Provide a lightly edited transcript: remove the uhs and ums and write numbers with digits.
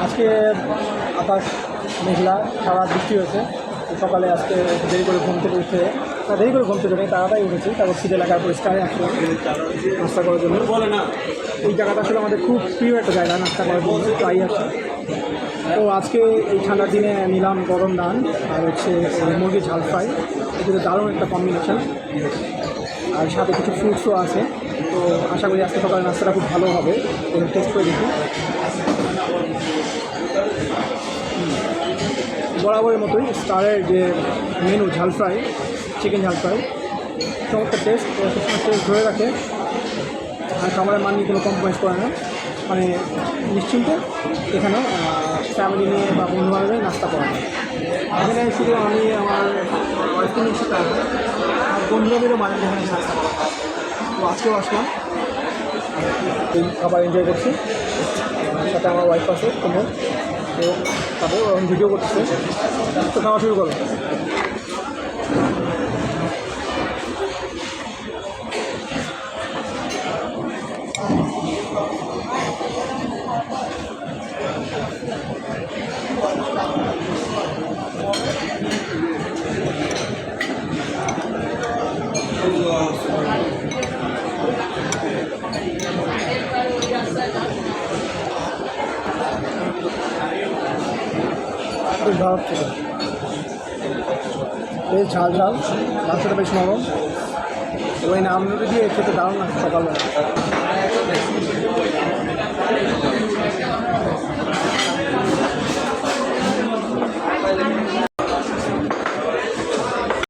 আজকে আকাশ মেঘলা, সারা বৃষ্টি হয়েছে। সকালে আজকে দেরি করে ঘুম থেকে উঠে দেরি করে ঘুম থেকে উঠে তাড়াতাড়ি উঠেছি, তারপর খিদে লাগার পর স্টারে আসলাম নাস্তা করার জন্য। এই জায়গাটা আসলে আমাদের খুব প্রিয় একটা জায়গা নাস্তা করার জন্য, তাই আসে। তো আজকে এই ঠান্ডার দিনে নিলাম গরম নান আর হচ্ছে মুরগির ঝাল ফ্রাই। এগুলো দারুণ একটা কম্বিনেশন, আর সাথে কিছু ফ্রুটসও আছে। তো আশা করি আজকে সকালে নাস্তাটা খুব ভালো হবে, টেস্ট করে দেখি। বরাবরের মতোই স্টারের যে মেনু ঝাল ফ্রাই, চিকেন ঝাল ফ্রাই, চমৎকার টেস্ট, টেস্ট ধরে রাখে আর খাবারের মান নিয়ে কোনো কম্প্রোমাইজ করে না। মানে নিশ্চিন্তে এখানে ফ্যামিলি নিয়ে বা বন্ধু বান্ধব নাস্তা করা হয়। এখানে শুধু আমি আমার ওয়াইফকে নিয়ে সাথে আর বন্ধুরা মিলেও মাঝে এখানে নাস্তা করা হয়। তো আজকেও আসলাম, এই খাবার এনজয় করছি। সাথে আমার ওয়াইফ আছে তোমার, তো তাদের ভিডিও করতেছে। তো খাওয়া শুরু করো। বেশ ভালো ছিল, বেশ ঝাল ঝাল, মাংসটা বেশ নরম। ওই নামটা দিয়ে খেতে দারুণ না সকালবেলা।